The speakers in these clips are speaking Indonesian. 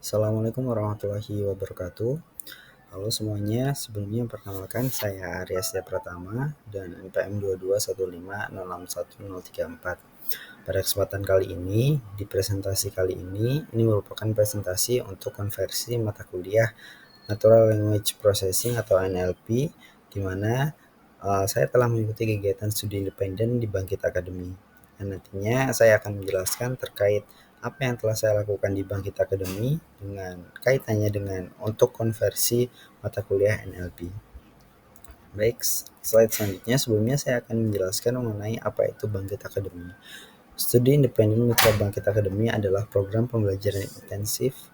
Assalamualaikum warahmatullahi wabarakatuh. Halo semuanya, sebelumnya perkenalkan saya Arya Setia Pratama dan NPM 221506134. Pada kesempatan kali ini, di presentasi kali ini merupakan presentasi untuk konversi mata kuliah Natural Language Processing atau NLP, di mana saya telah mengikuti kegiatan studi independen di Bangkit Academy. Dan nantinya saya akan menjelaskan terkait apa yang telah saya lakukan di Bangkit Academy dengan kaitannya dengan untuk konversi mata kuliah NLP. Baik, slide selanjutnya sebelumnya saya akan menjelaskan mengenai apa itu Bangkit Academy. Studi Independen Mitra Bangkit Academy adalah program pembelajaran intensif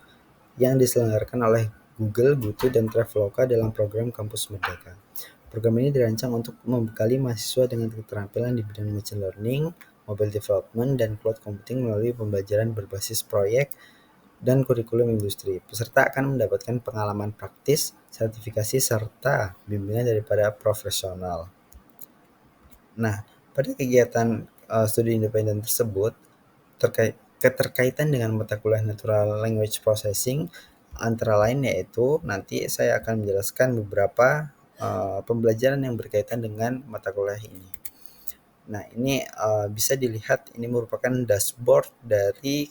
yang diselenggarakan oleh Google, Butu, dan Traveloka dalam program Kampus Merdeka. Program ini dirancang untuk membekali mahasiswa dengan keterampilan di bidang machine learning, mobile development, dan cloud computing melalui pembelajaran berbasis proyek dan kurikulum industri. Peserta akan mendapatkan pengalaman praktis, sertifikasi, serta bimbingan daripada profesional. Nah, pada kegiatan studi independen tersebut, keterkaitan dengan mata kuliah Natural Language Processing antara lain yaitu nanti saya akan menjelaskan beberapa pembelajaran yang berkaitan dengan mata kuliah ini. Nah, ini bisa dilihat ini merupakan dashboard dari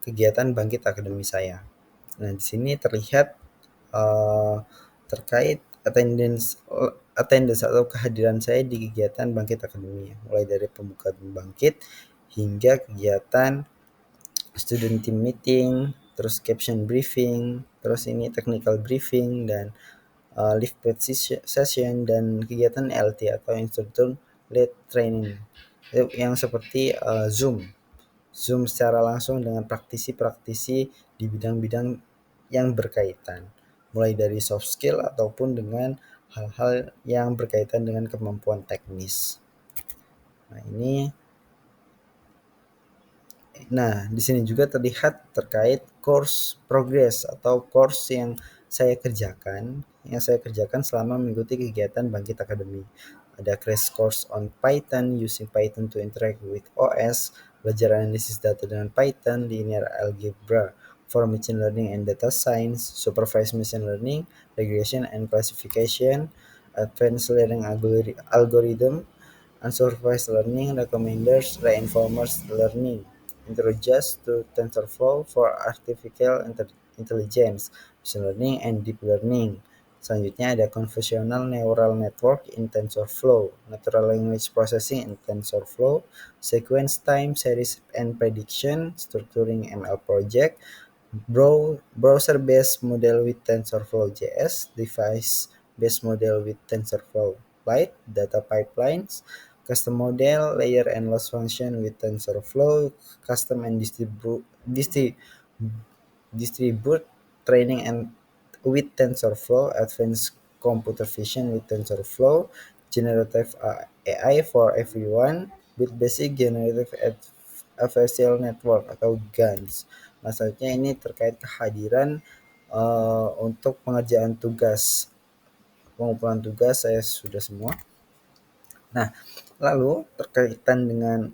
kegiatan Bangkit Akademi saya. Nah, di sini terlihat terkait attendance atau kehadiran saya di kegiatan Bangkit Akademi, mulai dari pembukaan Bangkit hingga kegiatan student team meeting, terus caption briefing, terus ini technical briefing dan live pad session dan kegiatan LT atau instructor led training yang seperti Zoom secara langsung dengan praktisi-praktisi di bidang-bidang yang berkaitan, mulai dari soft skill ataupun dengan hal-hal yang berkaitan dengan kemampuan teknis. Nah, di sini juga terlihat terkait course progress atau course yang saya kerjakan selama mengikuti kegiatan Bangkit Academy. Ada crash course on Python, using Python to interact with OS, belajar analisis data dengan Python, linear algebra for machine learning and data science, supervised machine learning, regression and classification, advanced learning algorithm, unsupervised learning, recommenders, reinforcement learning, introduce to TensorFlow for artificial intelligence, machine learning, and deep learning. Selanjutnya ada convolutional neural network in TensorFlow, natural language processing in TensorFlow, sequence time, series and prediction, structuring ML project, browser-based model with TensorFlow JS, device-based model with TensorFlow Lite, data pipelines, custom model, layer and loss function with TensorFlow, custom and distribute training and with TensorFlow, advanced computer vision with TensorFlow, generative AI for everyone with basic generative adversarial network atau GANs. Nah, selanjutnya ini terkait kehadiran untuk pengerjaan tugas. Pengumpulan tugas saya sudah semua. Nah, lalu terkaitan dengan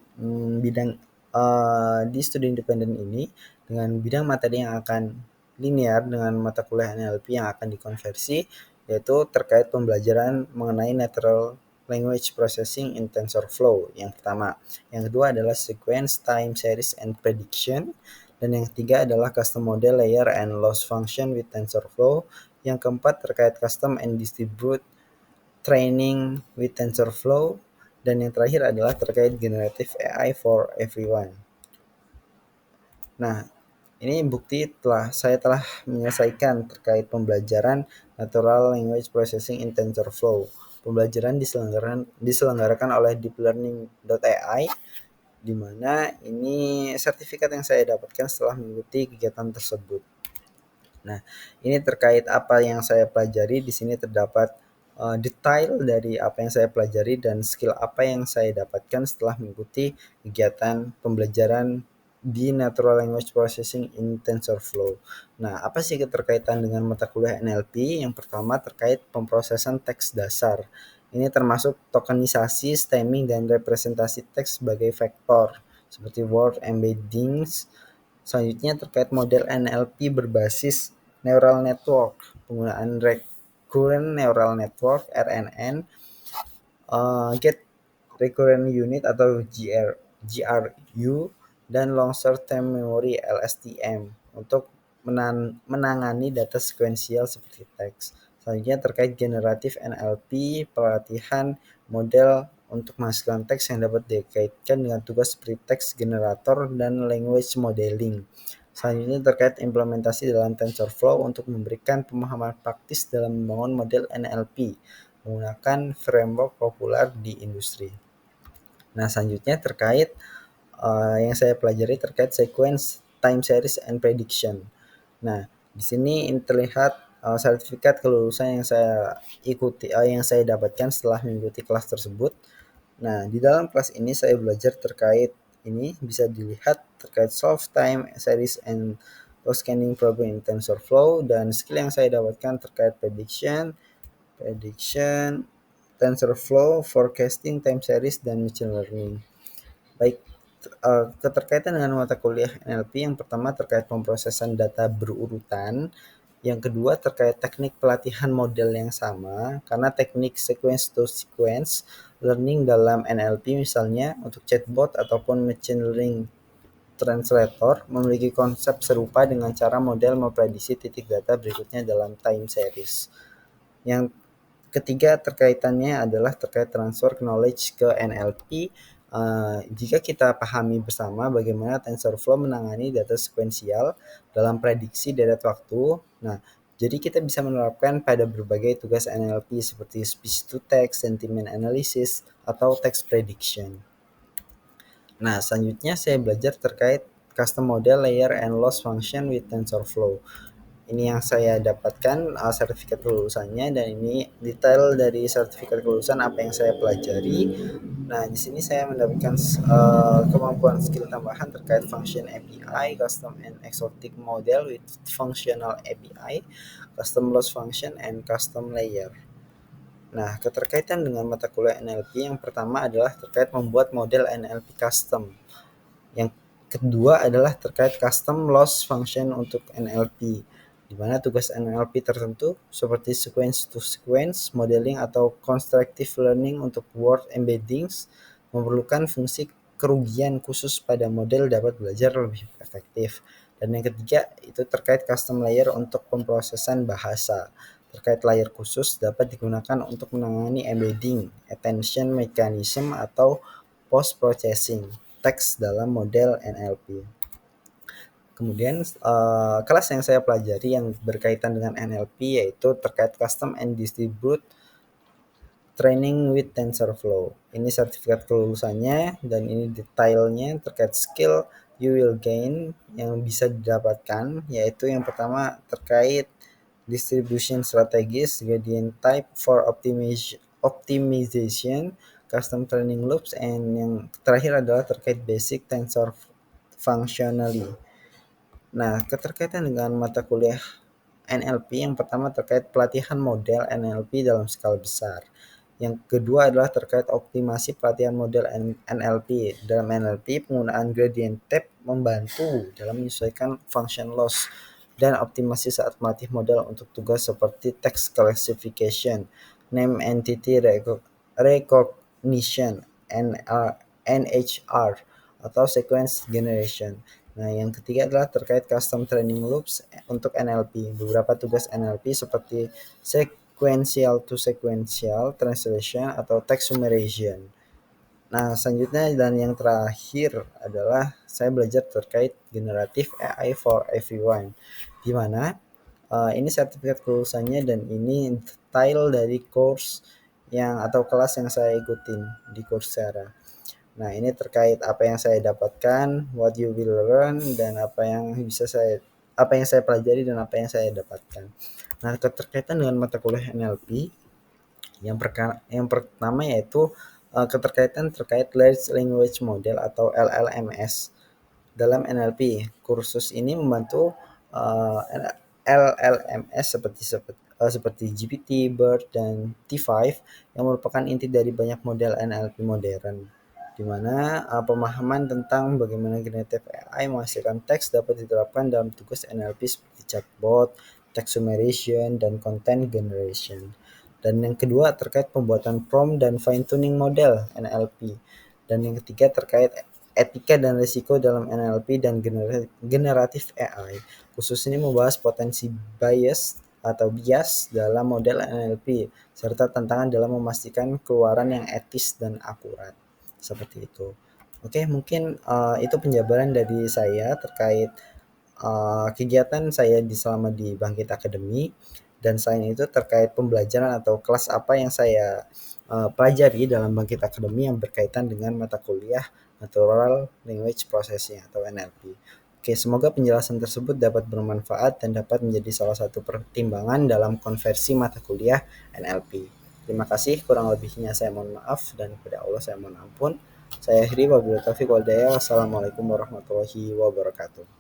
bidang di studi independen ini dengan bidang materi yang akan linear dengan mata kuliah NLP yang akan dikonversi, yaitu terkait pembelajaran mengenai natural language processing in TensorFlow yang pertama. Yang kedua adalah sequence, time, series, and prediction. Dan yang ketiga adalah custom model, layer, and loss function with TensorFlow. Yang keempat terkait custom and distribute training with TensorFlow, dan yang terakhir adalah terkait generative AI for everyone. Nah, ini bukti saya telah menyelesaikan terkait pembelajaran Natural Language Processing in TensorFlow. Pembelajaran diselenggarakan oleh deeplearning.ai, di mana ini sertifikat yang saya dapatkan setelah mengikuti kegiatan tersebut. Nah, ini terkait apa yang saya pelajari. Di sini terdapat detail dari apa yang saya pelajari dan skill apa yang saya dapatkan setelah mengikuti kegiatan pembelajaran di Natural Language Processing in TensorFlow. Nah, apa sih keterkaitan dengan mata kuliah NLP? Yang pertama terkait pemrosesan teks dasar. Ini termasuk tokenisasi, stemming, dan representasi teks sebagai vektor, seperti word embeddings, Selanjutnya terkait model NLP berbasis neural network, penggunaan recurrent neural network (RNN), get recurrent unit atau GRU, dan long short term memory (LSTM) untuk menangani data sekuensial seperti teks. Selanjutnya terkait generatif NLP, pelatihan model untuk menghasilkan teks yang dapat dikaitkan dengan tugas seperti teks generator dan language modeling. Selanjutnya terkait implementasi dalam TensorFlow untuk memberikan pemahaman praktis dalam membangun model NLP menggunakan framework populer di industri. Nah, selanjutnya terkait yang saya pelajari terkait sequence, time series, and prediction. Nah, di sini terlihat sertifikat kelulusan yang saya ikuti, yang saya dapatkan setelah mengikuti kelas tersebut. Nah, di dalam kelas ini saya belajar terkait ini bisa dilihat terkait solve time series and scanning problem in TensorFlow, dan skill yang saya dapatkan terkait prediction, TensorFlow, forecasting, time series, dan machine learning. Baik, keterkaitan dengan mata kuliah NLP yang pertama terkait pemrosesan data berurutan, yang kedua terkait teknik pelatihan model yang sama, karena teknik sequence to sequence learning dalam NLP misalnya untuk chatbot ataupun machine learning translator memiliki konsep serupa dengan cara model memprediksi titik data berikutnya dalam time series. Yang ketiga terkaitannya adalah terkait transfer knowledge ke NLP. Jika kita pahami bersama bagaimana TensorFlow menangani data sekuensial dalam prediksi deret waktu, nah jadi kita bisa menerapkan pada berbagai tugas NLP seperti speech to text, sentiment analysis, atau text prediction. Nah, selanjutnya saya belajar terkait custom model layer and loss function with TensorFlow. Ini yang saya dapatkan sertifikat kelulusannya, dan ini detail dari sertifikat kelulusan apa yang saya pelajari. Nah, di sini saya mendapatkan kemampuan skill tambahan terkait function API, custom and exotic model with functional API, custom loss function, and custom layer. Nah, keterkaitan dengan mata kuliah NLP yang pertama adalah terkait membuat model NLP custom. Yang kedua adalah terkait custom loss function untuk NLP, di mana tugas NLP tertentu seperti sequence to sequence modeling atau constructive learning untuk word embeddings memerlukan fungsi kerugian khusus pada model dapat belajar lebih efektif. Dan yang ketiga itu terkait custom layer untuk pemrosesan bahasa. Terkait layer khusus dapat digunakan untuk menangani embedding, attention mechanism, atau post processing teks dalam model NLP. Kemudian kelas yang saya pelajari yang berkaitan dengan NLP yaitu terkait custom and distribute training with TensorFlow. Ini sertifikat kelulusannya, dan ini detailnya terkait skill you will gain yang bisa didapatkan, yaitu yang pertama terkait distribution strategies, gradient type for optimization, custom training loops, and yang terakhir adalah terkait basic tensor functionally. Nah, keterkaitan dengan mata kuliah NLP yang pertama terkait pelatihan model NLP dalam skala besar. Yang kedua adalah terkait optimasi pelatihan model NLP. Dalam NLP, penggunaan gradient type membantu dalam menyesuaikan function loss dan optimasi saat melatih model untuk tugas seperti text classification, name entity recognition, NHR, atau sequence generation. Nah, yang ketiga adalah terkait custom training loops untuk NLP. Beberapa tugas NLP seperti sequential to sequential translation atau text summarization. Nah, selanjutnya dan yang terakhir adalah saya belajar terkait generative AI for everyone, di mana ini sertifikat kelulusannya, dan ini detail dari course yang atau kelas yang saya ikutin di Coursera. Nah, ini terkait apa yang saya dapatkan, what you will learn, dan apa yang saya pelajari dan apa yang saya dapatkan. Nah, keterkaitan dengan mata kuliah NLP yang pertama yaitu keterkaitan terkait Large Language Model atau LLMS dalam NLP. Kursus ini membantu LLMS seperti GPT, BERT, dan T5 yang merupakan inti dari banyak model NLP modern. di mana pemahaman tentang bagaimana generatif AI menghasilkan teks dapat diterapkan dalam tugas NLP seperti chatbot, text summarization, dan content generation. Dan yang kedua terkait pembuatan prompt dan fine tuning model NLP. Dan yang ketiga terkait etika dan risiko dalam NLP dan generatif AI. Khusus ini membahas potensi bias dalam model NLP serta tantangan dalam memastikan keluaran yang etis dan akurat. Seperti itu. Oke, mungkin itu penjabaran dari saya terkait kegiatan saya selama di Bangkit Academy, dan selain itu terkait pembelajaran atau kelas apa yang saya pelajari dalam Bangkit Academy yang berkaitan dengan mata kuliah Natural Language Processing atau NLP. Oke, semoga penjelasan tersebut dapat bermanfaat dan dapat menjadi salah satu pertimbangan dalam konversi mata kuliah NLP. Terima kasih, kurang lebihnya saya mohon maaf dan kepada Allah saya mohon ampun. Saya akhiri wabillahi taufiq wal hidayah. Wassalamualaikum warahmatullahi wabarakatuh.